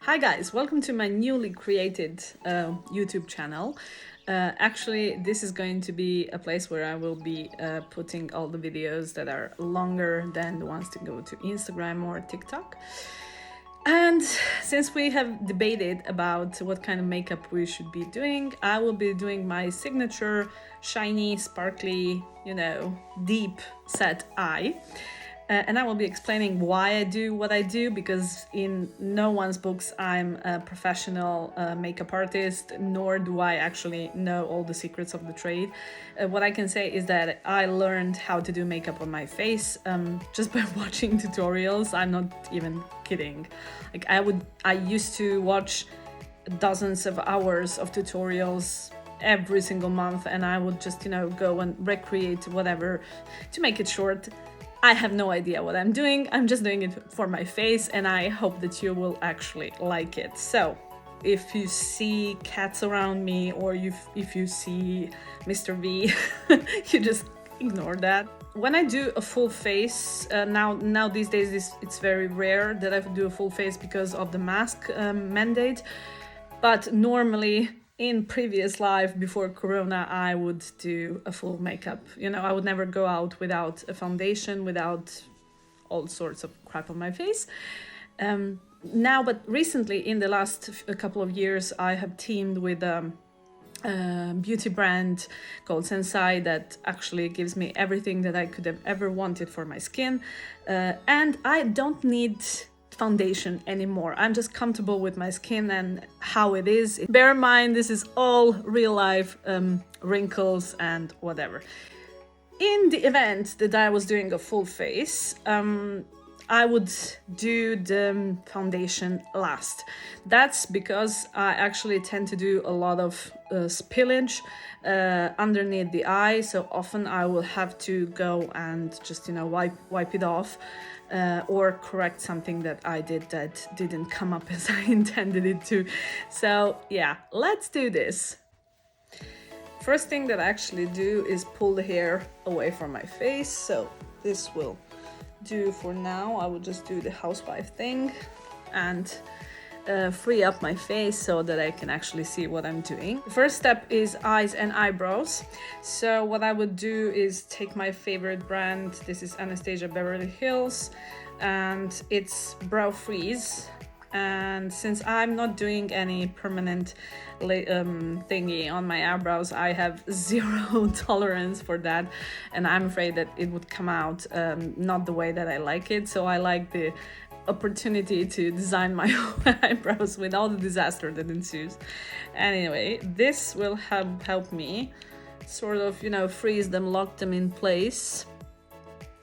Hi guys, welcome to my newly created YouTube channel. Actually, this is going to be a place where I will be putting all the videos that are longer than the ones to go to Instagram or TikTok. And since we have debated about what kind of makeup we should be doing, I will be doing my signature shiny, sparkly, deep set eye. And I will be explaining why I do what I do, because in no one's books I'm a professional makeup artist, nor do I actually know all the secrets of the trade. What I can say is that I learned how to do makeup on my face just by watching tutorials. I'm not even kidding. I used to watch dozens of hours of tutorials every single month, and I would just go and recreate whatever. To make it short, I have no idea what I'm doing. I'm just doing it for my face, and I hope that you will actually like it. So if you see cats around me, or if you see Mr. V, you just ignore that. When I do a full face, now these days it's very rare that I do a full face because of the mask mandate. But normally, in previous life, before Corona, I would do a full makeup. I would never go out without a foundation, without all sorts of crap on my face. But recently, in the last couple of years, I have teamed with a beauty brand called Sensai that actually gives me everything that I could have ever wanted for my skin. And I don't need foundation anymore. I'm just comfortable with my skin and how it is. Bear in mind, this is all real life wrinkles and whatever. In the event that I was doing a full face, I would do the foundation last. That's because I actually tend to do a lot of spillage underneath the eye, so often I will have to go and just wipe it off or correct something that I did that didn't come up as I intended it to. So yeah, let's do this. First thing that I actually do is pull the hair away from my face, so this will do for now. I will just do the housewife thing and free up my face so that I can actually see what I'm doing. The first step is eyes and eyebrows. So what I would do is take my favorite brand. This is Anastasia Beverly Hills, and it's Brow Freeze. And since I'm not doing any permanent thingy on my eyebrows, I have zero tolerance for that, and I'm afraid that it would come out not the way that I like it. So I like the opportunity to design my own eyebrows with all the disaster that ensues. Anyway, this will help me sort of freeze them, lock them in place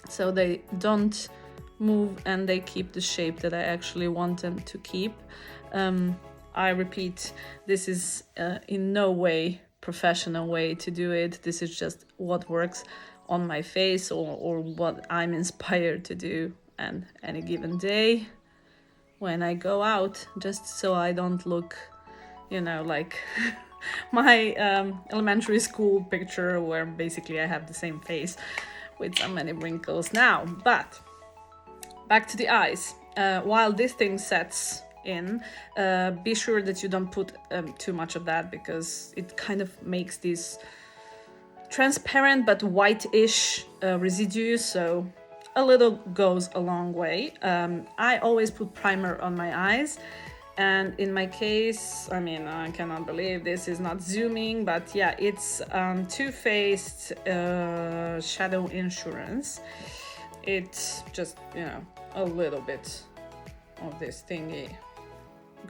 so they don't move and they keep the shape that I actually want them to keep. I repeat, this is in no way professional way to do it. This is just what works on my face or what I'm inspired to do on any given day when I go out, just so I don't look like my elementary school picture where basically I have the same face with so many wrinkles now. But back to the eyes. While this thing sets in, be sure that you don't put too much of that, because it kind of makes this transparent but white-ish residue, so a little goes a long way. I always put primer on my eyes, and in my case, I cannot believe this is not zooming, but yeah, it's Too Faced Shadow Insurance. It's just, a little bit of this thingy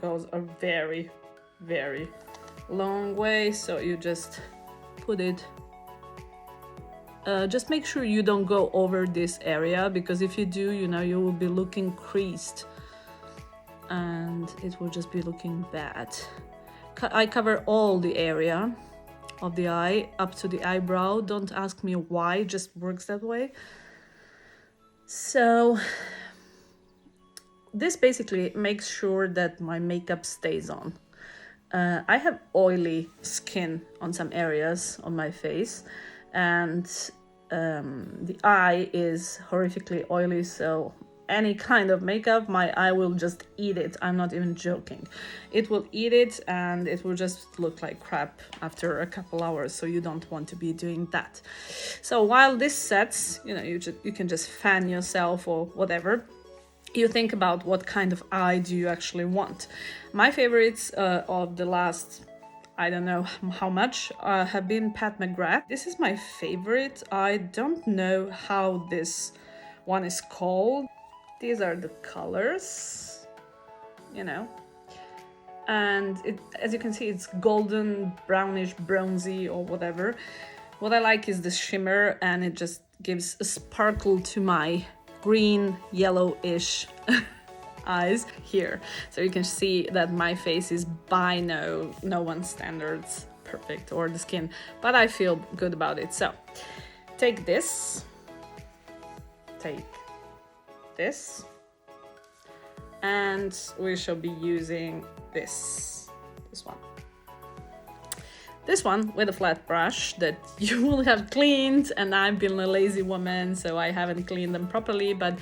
goes a very, very long way. So you just put it, just make sure you don't go over this area, because if you do, you will be looking creased and it will just be looking bad. I cover all the area of the eye up to the eyebrow. Don't ask me why, it just works that way. So this basically makes sure that my makeup stays on. I have oily skin on some areas on my face, and the eye is horrifically oily, so any kind of makeup, my eye will just eat it. I'm not even joking. It will eat it and it will just look like crap after a couple hours, so you don't want to be doing that. So while this sets, you know, you can just fan yourself or whatever. You think about what kind of eye do you actually want. My favorites of the last, I don't know how much, have been Pat McGrath. This is my favorite. I don't know how this one is called. These are the colors, you know. And it, as you can see, it's golden, brownish, bronzy or whatever. What I like is the shimmer, and it just gives a sparkle to my green, yellowish eyes here. So you can see that my face is by no one's standards perfect, or the skin, but I feel good about it. So take this, and we shall be using this one with a flat brush that you will have cleaned, and I've been a lazy woman, so I haven't cleaned them properly, but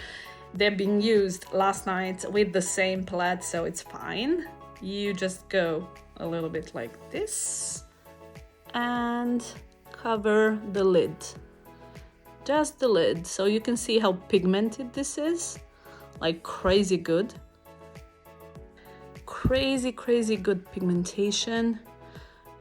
they're being used last night with the same palette, so it's fine. You just go a little bit like this and cover the lid, just the lid, so you can see how pigmented this is, like crazy good pigmentation.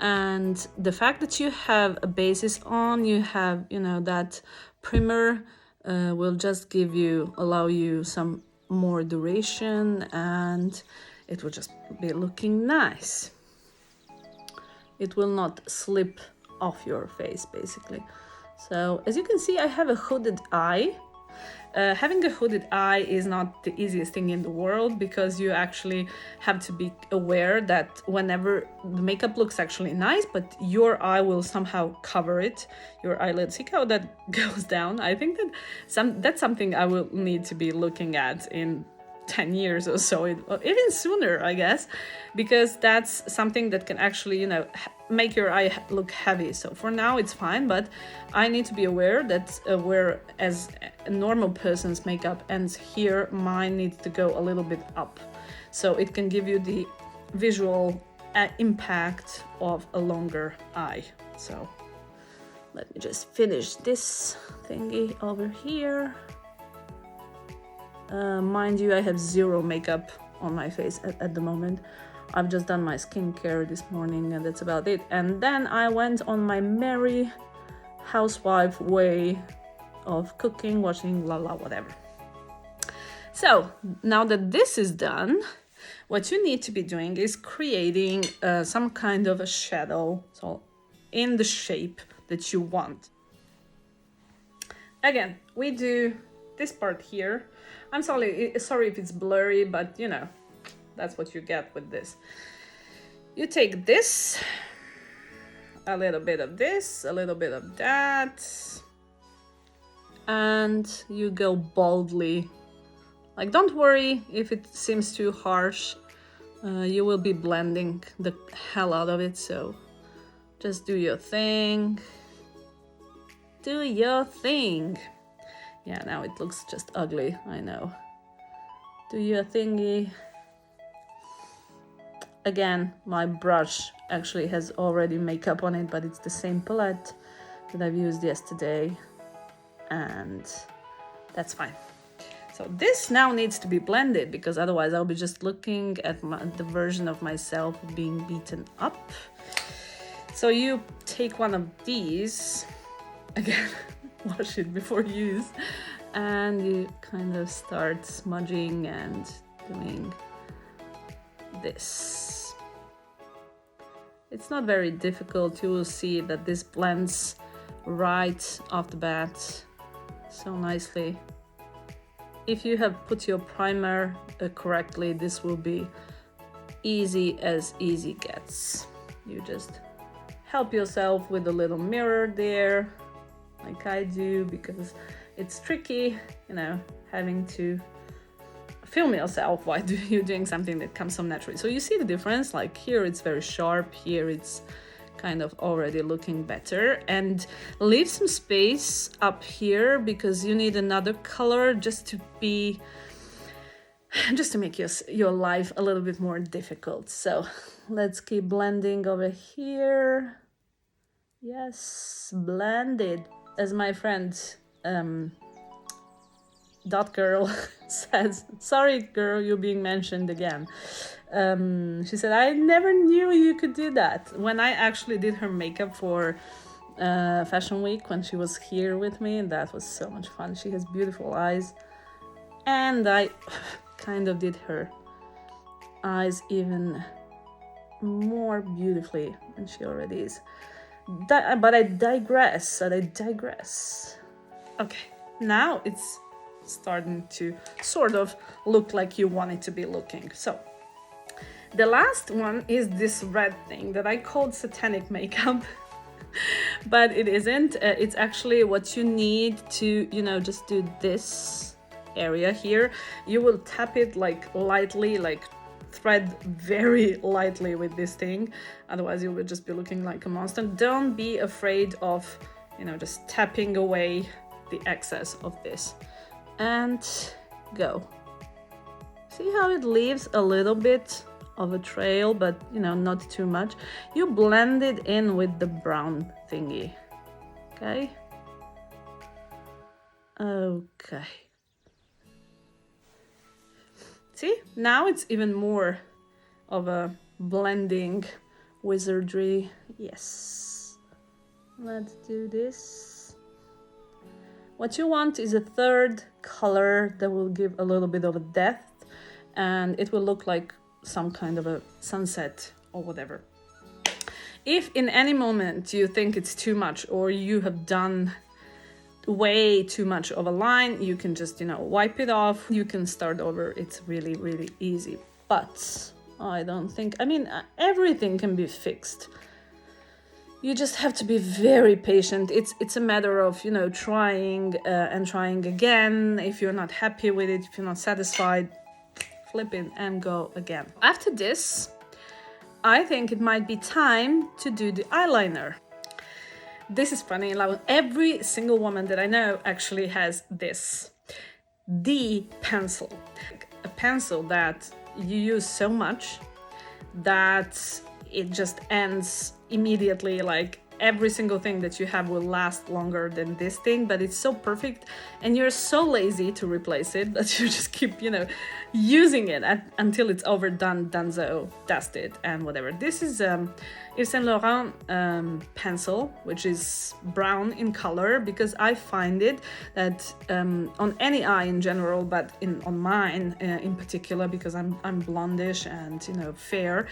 And the fact that you have a basis on, you have, you know, that primer will just allow you some more duration, and it will just be looking nice. It will not slip off your face, basically. So as you can see, I have a hooded eye. Having a hooded eye is not the easiest thing in the world, because you actually have to be aware that whenever the makeup looks actually nice, but your eye will somehow cover it, your eyelid. See how that goes down? I think that that's something I will need to be looking at in 10 years or so, even sooner, I guess, because that's something that can actually, you know, make your eye look heavy. So for now it's fine, but I need to be aware that whereas a normal person's makeup ends here, mine needs to go a little bit up, so it can give you the visual impact of a longer eye. So let me just finish this thingy over here. Mind you, I have zero makeup on my face at the moment. I've just done my skincare this morning, and that's about it. And then I went on my merry housewife way of cooking, washing, whatever. So now that this is done, what you need to be doing is creating some kind of a shadow, so in the shape that you want. Again, we do this part here. I'm sorry if it's blurry, but you know, that's what you get with this. You take this, a little bit of this, a little bit of that, and you go boldly. Like, don't worry if it seems too harsh. You will be blending the hell out of it, so just do your thing. Do your thing. Yeah, now it looks just ugly, I know. Do your thingy. Again, my brush actually has already makeup on it, but it's the same palette that I've used yesterday, and that's fine. So this now needs to be blended, because otherwise I'll be just looking at the version of myself being beaten up. So you take one of these, again, wash it before use, and you kind of start smudging and doing this. It's not very difficult. You will see that this blends right off the bat so nicely. If you have put your primer correctly, this will be easy as easy gets. You just help yourself with a little mirror there, like I do, because it's tricky, you know, having to film yourself while you're doing something that comes so naturally. So you see the difference, like here it's very sharp, here it's kind of already looking better. And leave some space up here, because you need another color just to be just to make your life a little bit more difficult. So let's keep blending over here. Yes, blended. As my friend Dot Girl says, sorry girl, you're being mentioned again. She said, I never knew you could do that. When I actually did her makeup for Fashion Week, when she was here with me, that was so much fun. She has beautiful eyes, and I kind of did her eyes even more beautifully than she already is. But I digress. Okay, now it's starting to sort of look like you want it to be looking. So the last one is this red thing that I called satanic makeup. But it isn't. It's actually what you need to, just do this area here. You will tap it like lightly, like thread very lightly with this thing. Otherwise you will just be looking like a monster. Don't be afraid of, just tapping away the excess of this. And go. See how it leaves a little bit of a trail, but not too much. You blend it in with the brown thingy. Okay. See, now it's even more of a blending wizardry. Yes. Let's do this. What you want is a third color that will give a little bit of a depth, and it will look like some kind of a sunset or whatever. If in any moment you think it's too much, or you have done way too much of a line, you can just wipe it off. You can start over. It's really, really easy. But I don't think, everything can be fixed. You just have to be very patient. It's a matter of trying and trying again. If you're not happy with it, if you're not satisfied, flip it and go again. After this, I think it might be time to do the eyeliner. This is funny. Like, every single woman that I know actually has this. The pencil. A pencil that you use so much that it just ends immediately. Like, every single thing that you have will last longer than this thing, but it's so perfect, and you're so lazy to replace it that you just keep using it until it's overdone, donezo, dusted, and whatever. This is Yves Saint Laurent pencil, which is brown in color, because I find it that on any eye in general, but on mine in particular, because I'm blondish and fair,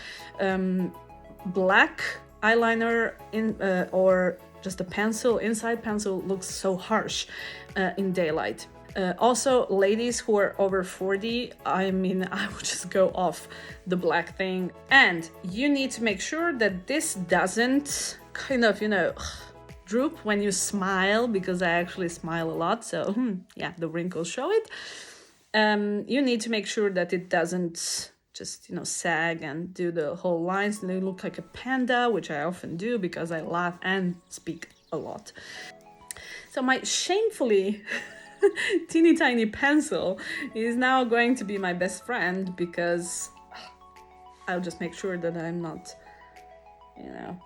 black eyeliner or just a pencil, inside pencil, looks so harsh in daylight. Also, ladies who are over 40, I would just go off the black thing. And you need to make sure that this doesn't kind of, droop when you smile, because I actually smile a lot. So yeah, the wrinkles show it. You need to make sure that it doesn't just sag and do the whole lines and they look like a panda, which I often do because I laugh and speak a lot. So my shamefully teeny tiny pencil is now going to be my best friend, because I'll just make sure that I'm not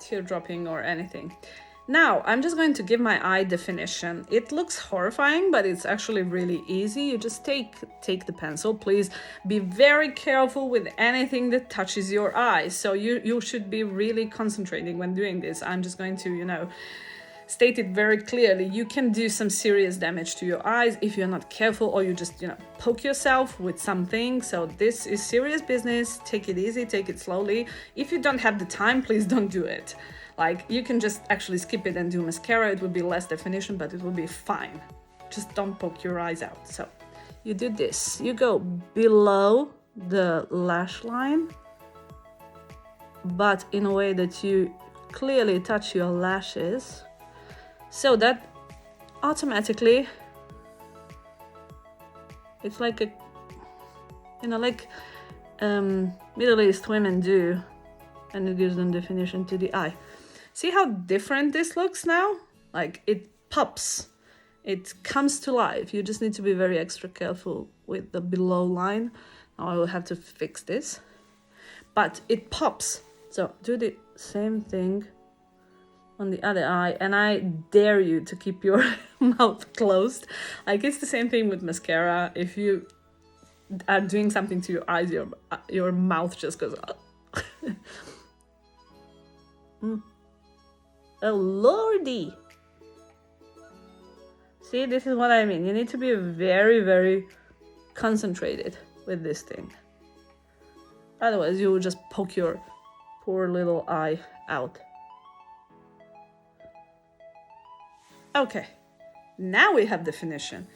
teardropping or anything. Now, I'm just going to give my eye definition. It looks horrifying, but it's actually really easy. You just take the pencil. Please be very careful with anything that touches your eye. So you should be really concentrating when doing this. I'm just going to, state it very clearly. You can do some serious damage to your eyes if you're not careful, or you just, poke yourself with something. So this is serious business. Take it easy, take it slowly. If you don't have the time, please don't do it. Like, you can just actually skip it and do mascara. It will be less definition, but it will be fine. Just don't poke your eyes out. So you do this. You go below the lash line, but in a way that you clearly touch your lashes, so that automatically it's like a, like Middle East women do, and it gives them definition to the eye. See how different this looks now? Like, it pops. It comes to life. You just need to be very extra careful with the below line Now I will have to fix this, but it pops. So do the same thing on the other eye, and I dare you to keep your mouth closed. Like, it's the same thing with mascara. If you are doing something to your eyes, your mouth just goes Oh lordy. See, this is what I mean. You need to be very, very concentrated with this thing. Otherwise, you will just poke your poor little eye out. Okay, now we have definition.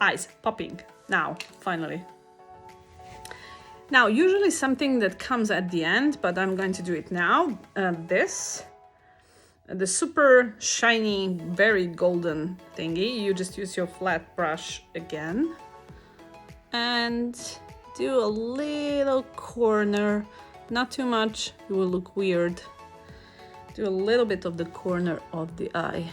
Eyes popping. Now, finally. Now, usually something that comes at the end, but I'm going to do it now. The super shiny, very golden thingy. You just use your flat brush again and do a little corner, not too much, it will look weird. Do a little bit of the corner of the eye.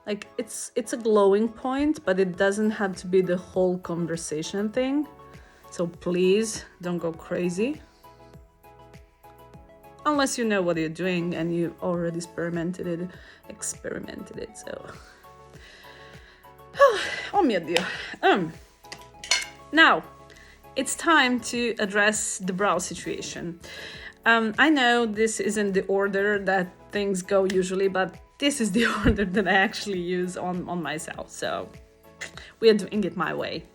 Like, it's a glowing point, but it doesn't have to be the whole conversation thing. So please don't go crazy. Unless you know what you're doing and you already experimented it, so. Oh mio Dio. Now, it's time to address the brow situation. I know this isn't the order that things go usually, but this is the order that I actually use on myself, so we are doing it my way.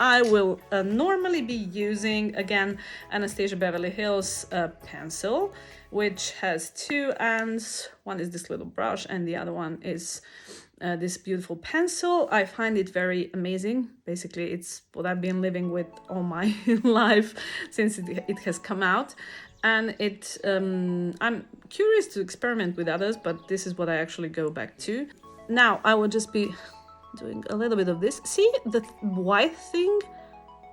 I will normally be using, again, Anastasia Beverly Hills pencil, which has two ends. One is this little brush and the other one is this beautiful pencil. I find it very amazing. Basically, it's what I've been living with all my life since it has come out. And I'm curious to experiment with others, but this is what I actually go back to. Now, I will just be doing a little bit of this. See the white thing?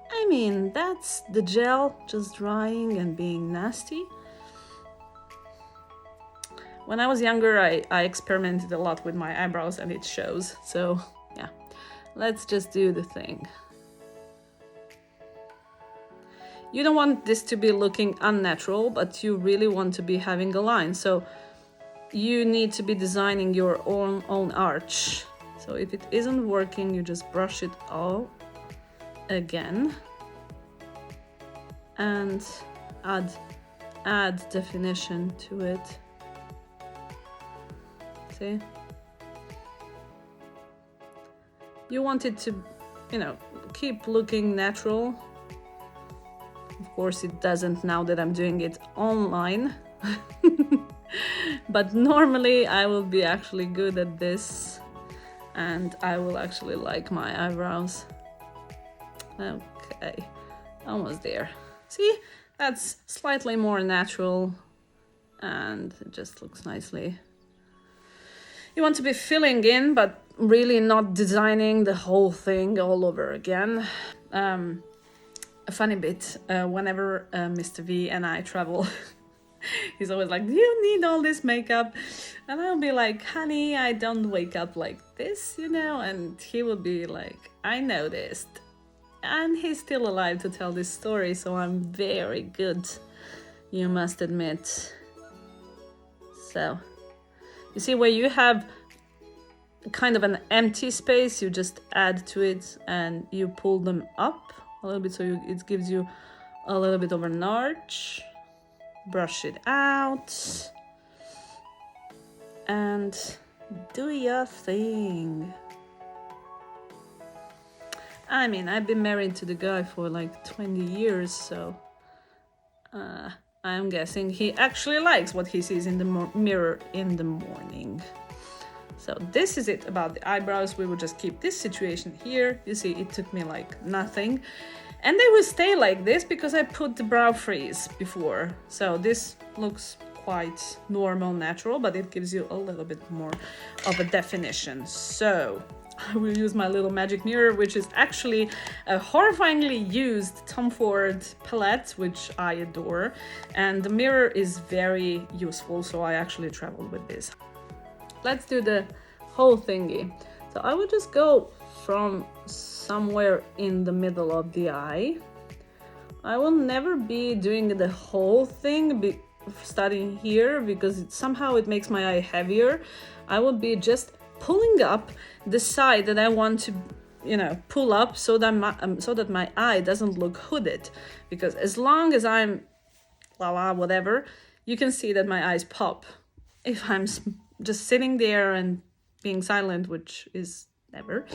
I mean, that's the gel just drying and being nasty. When I was younger, I experimented a lot with my eyebrows and it shows. So yeah, let's just do the thing. You don't want this to be looking unnatural, but you really want to be having a line. So you need to be designing your own arch. So if it isn't working, you just brush it all again and add definition to it. See? You want it to, keep looking natural. Of course, it doesn't now that I'm doing it online. But normally I will be actually good at this and I will actually like my eyebrows. Okay, almost there. See, that's slightly more natural and it just looks nicely. You want to be filling in, but really not designing the whole thing all over again. A funny bit, whenever Mr. V and I travel, he's always like, do you need all this makeup? And I'll be like, honey, I don't wake up like this, and he will be like, I noticed. And he's still alive to tell this story, so I'm very good, you must admit. So, you see where you have kind of an empty space, you just add to it and you pull them up a little bit, so it gives you a little bit of an arch. Brush it out and do your thing. I mean, I've been married to the guy for like 20 years, so I'm guessing he actually likes what he sees in the mirror in the morning. So this is it about the eyebrows. We will just keep this situation here. You see, it took me like nothing. And they will stay like this because I put the brow freeze before. So this looks quite normal, natural, but it gives you a little bit more of a definition. So I will use my little magic mirror, which is actually a horrifyingly used Tom Ford palette, which I adore. And the mirror is very useful, so I actually traveled with this. Let's do the whole thingy. So I would just go from somewhere in the middle of the eye. I will never be doing the whole thing starting here, because somehow it makes my eye heavier. I will be just pulling up the side that I want to, you know, pull up so that my eye doesn't look hooded. Because as long as I'm whatever, you can see that my eyes pop. If I'm just sitting there and being silent, which is never,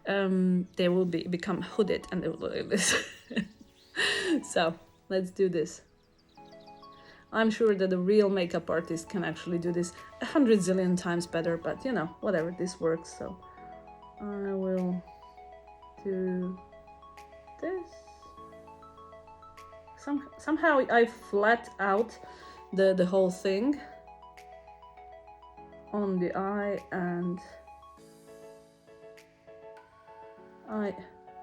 they will become hooded and they will look like this. So let's do this. I'm sure that a real makeup artist can actually do this 100 zillion times better, but you know, whatever, this works. So I will do this. Somehow I flat out the whole thing on the eye and I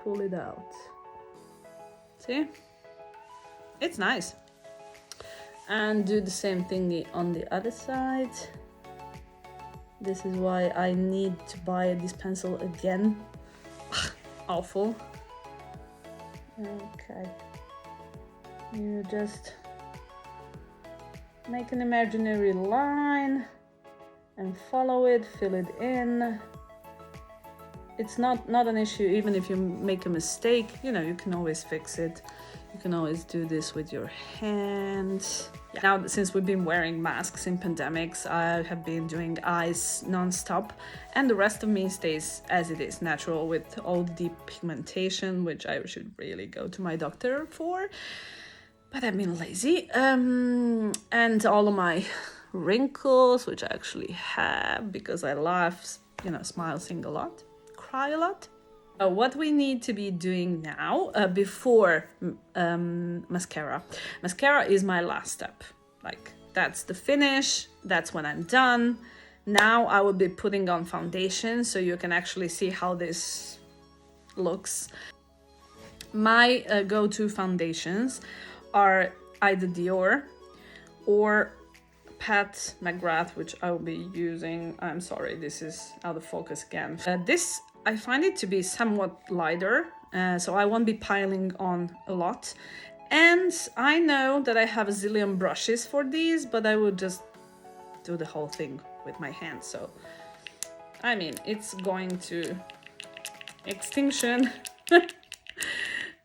pull it out. See? It's nice. And do the same thing on the other side. This is why I need to buy this pencil again. Awful. Okay. You just make an imaginary line and follow it, fill it in. It's not an issue even if you make a mistake, you know, you can always fix it. You can always do this with your hands. Now, since we've been wearing masks in pandemics, I have been doing eyes non-stop, and the rest of me stays as it is, natural, with all deep pigmentation, which I should really go to my doctor for. But I've been lazy. And all of my wrinkles, which I actually have because I laugh, you know, smile, sing a lot, cry a lot. What we need to be doing now before mascara. Mascara is my last step. Like, that's the finish. That's when I'm done. Now I will be putting on foundation so you can actually see how this looks. My go-to foundations are either Dior or Pat McGrath, which I will be using. I'm sorry, this is out of focus again. This, I find it to be somewhat lighter, so I won't be piling on a lot. And I know that I have a zillion brushes for these, but I would just do the whole thing with my hands. So, I mean, it's going to extinction.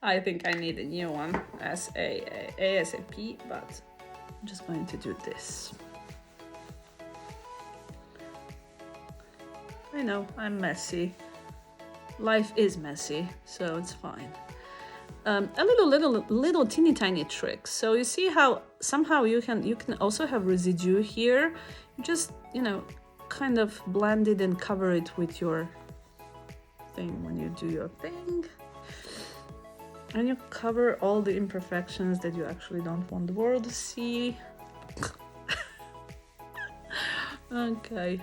I think I need a new one ASAP, but I'm just going to do this. I know, I'm messy. Life is messy, so it's fine. A little teeny tiny trick. So you see how somehow you can also have residue here. Just, you know, kind of blend it and cover it with your thing when you do your thing. And you cover all the imperfections that you actually don't want the world to see. Okay.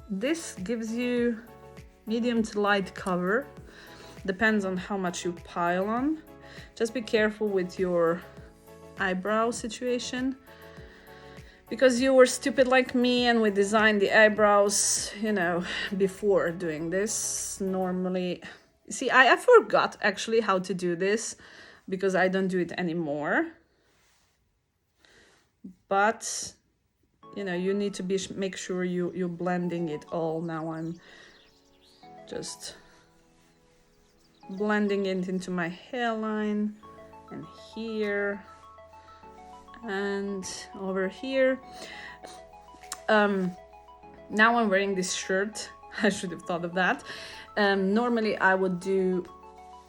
This gives you medium to light cover. Depends on how much you pile on. Just be careful with your eyebrow situation. Because you were stupid like me and we designed the eyebrows, you know, before doing this. Normally, see, I forgot actually how to do this because I don't do it anymore. But, you know, you need to make sure you're blending it all. Now I'm just blending it into my hairline and here and over here. Now I'm wearing this shirt. I should have thought of that. Normally I would do,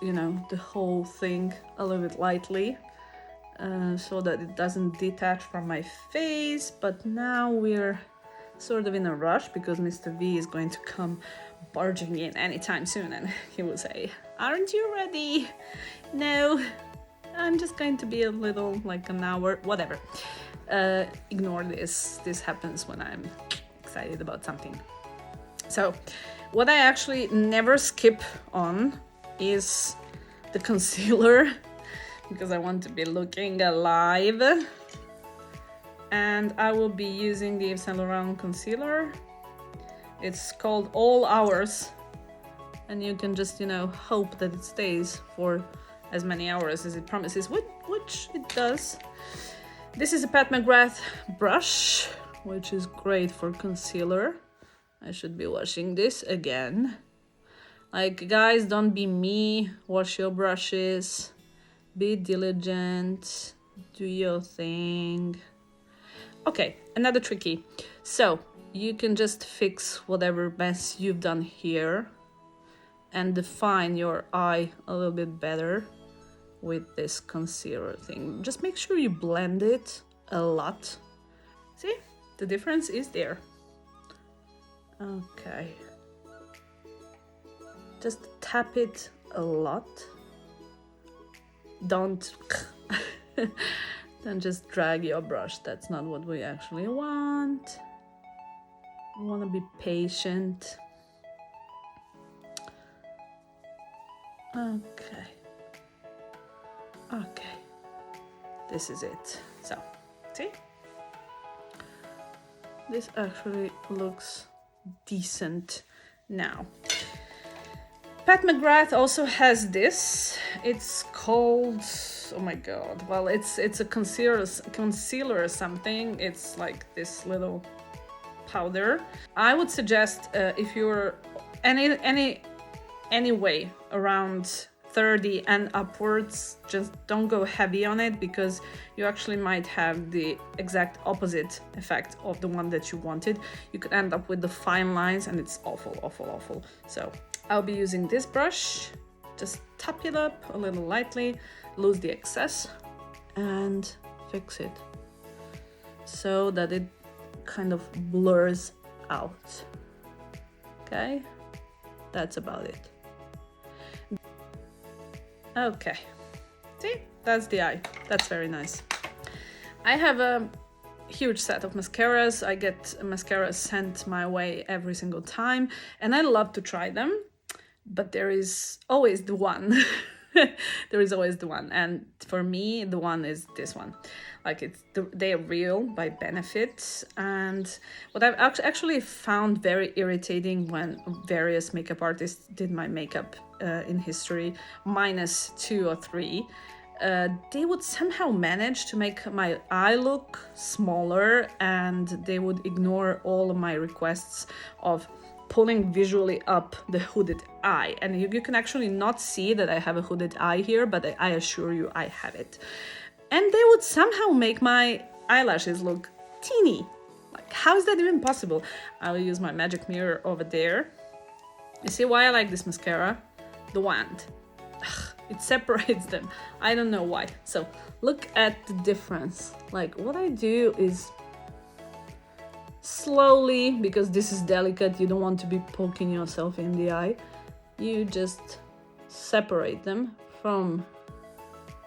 you know, the whole thing a little bit lightly so that it doesn't detach from my face, but now we're sort of in a rush because Mr. V is going to come barging in anytime soon and he will say, "Aren't you ready?" No, I'm just going to be a little, like an hour, whatever. Ignore this. This happens when I'm excited about something. So what I actually never skip on is the concealer because I want to be looking alive. And I will be using the Yves Saint Laurent concealer. It's called All Hours, and you can just, you know, hope that it stays for as many hours as it promises, which it does. This is a Pat McGrath brush, which is great for concealer. I should be washing this again. Like, guys, don't be me. Wash your brushes. Be diligent. Do your thing. Okay, another tricky. So you can just fix whatever mess you've done here and define your eye a little bit better with this concealer thing. Just make sure you blend it a lot. See, the difference is there. Okay. Just tap it a lot. Don't just drag your brush. That's not what we actually want. We want to be patient. Okay. Okay. This is it. So, see? This actually looks decent now. Pat McGrath also has this. It's called, oh my god, well, it's a concealer or something. It's like this little powder. I would suggest if you're anyway around 30 and upwards, just don't go heavy on it, because you actually might have the exact opposite effect of the one that you wanted. You could end up with the fine lines, and it's awful, awful, awful. So I'll be using this brush. Just tap it up a little lightly, lose the excess, and fix it so that it kind of blurs out. Okay, that's about it. Okay, see, that's the eye. That's very nice. I have a huge set of mascaras. I get mascaras sent my way every single time, and I love to try them, but there is always the one. There is always the one, and for me the one is this one. Like, they're real by Benefit. And what I've actually found very irritating when various makeup artists did my makeup in history, minus 2 or 3, they would somehow manage to make my eye look smaller, and they would ignore all of my requests of pulling visually up the hooded eye. And you can actually not see that I have a hooded eye here, but I assure you I have it. And they would somehow make my eyelashes look teeny. Like, how is that even possible? I'll use my magic mirror over there. You see why I like this mascara? The wand. Ugh, it separates them. I don't know why. So look at the difference. Like, what I do is slowly, because this is delicate, you don't want to be poking yourself in the eye. You just separate them from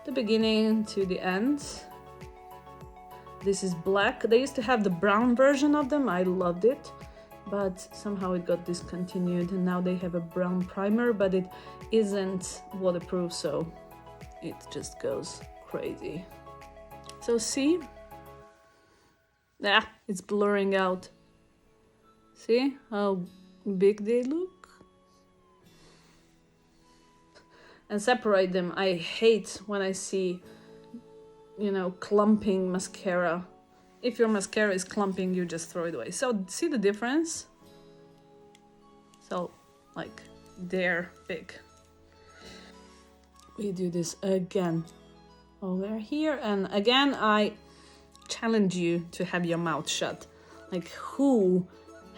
the beginning to the end. This is black. They used to have the brown version of them. I loved it, but somehow it got discontinued, and now they have a brown primer, but it isn't waterproof, so it just goes crazy. So see? Yeah, it's blurring out. See how big they look? And separate them. I hate when I see, you know, clumping mascara. If your mascara is clumping, you just throw it away. So see the difference? So, like, they're big. We do this again over here, and again I challenge you to have your mouth shut. Like, who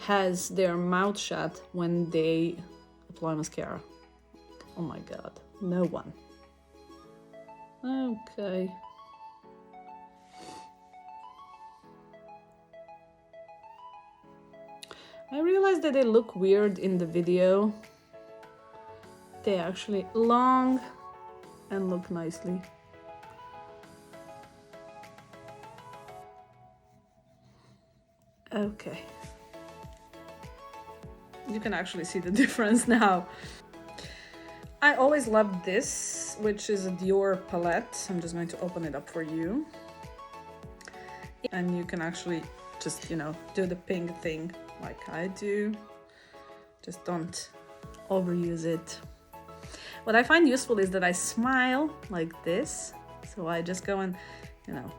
has their mouth shut when they apply mascara? Oh my god, no one. Okay. I realized that they look weird in the video. They're actually long and look nicely. Okay. You can actually see the difference now. I always loved this, which is a Dior palette. I'm just going to open it up for you. And you can actually just, you know, do the pink thing like I do. Just don't overuse it. What I find useful is that I smile like this. So I just go and, you know,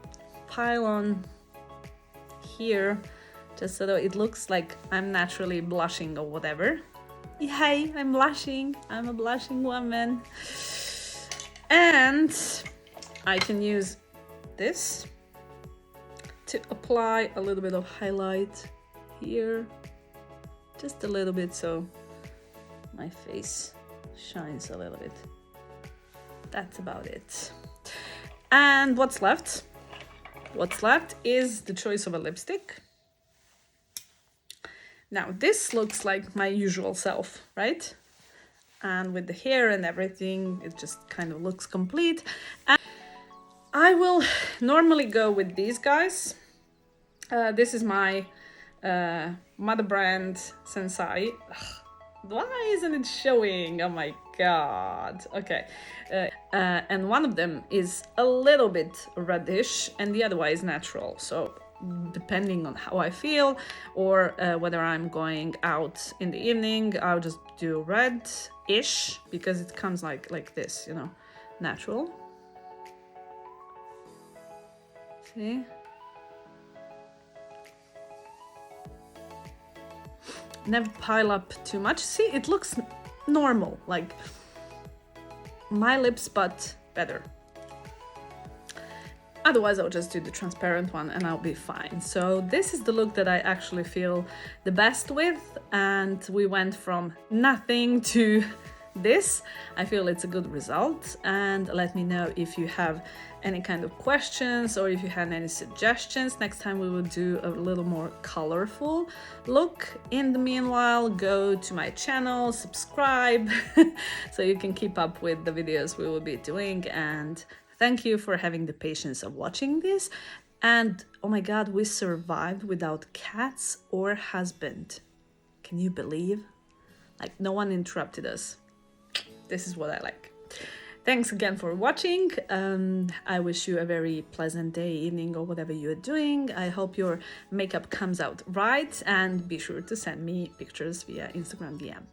pile on here, just so that it looks like I'm naturally blushing or whatever. Yay, I'm blushing. I'm a blushing woman. And I can use this to apply a little bit of highlight here. Just a little bit, so my face shines a little bit. That's about it. And what's left? What's left is the choice of a lipstick. Now this looks like my usual self, right? And with the hair and everything, it just kind of looks complete. And I will normally go with these guys. This is my Mother Brand Sensai. Why isn't it showing? Oh my god. Okay. And one of them is a little bit reddish and the other one is natural. So depending on how I feel or whether I'm going out in the evening, I'll just do red-ish because it comes like this, you know, natural. See? Never pile up too much. See, it looks normal, like my lips, but better. Otherwise, I'll just do the transparent one and I'll be fine. So this is the look that I actually feel the best with, and we went from nothing to this. I feel it's a good result, and let me know if you have any kind of questions or if you had any suggestions. Next time we will do a little more colorful look. In the meanwhile, go to my channel, subscribe so you can keep up with the videos we will be doing, and thank you for having the patience of watching this. And oh my god, we survived without cats or husband. Can you believe? Like, no one interrupted us. This is what I like. Thanks again for watching. I wish you a very pleasant day, evening, or whatever you're doing. I hope your makeup comes out right, and be sure to send me pictures via Instagram DM.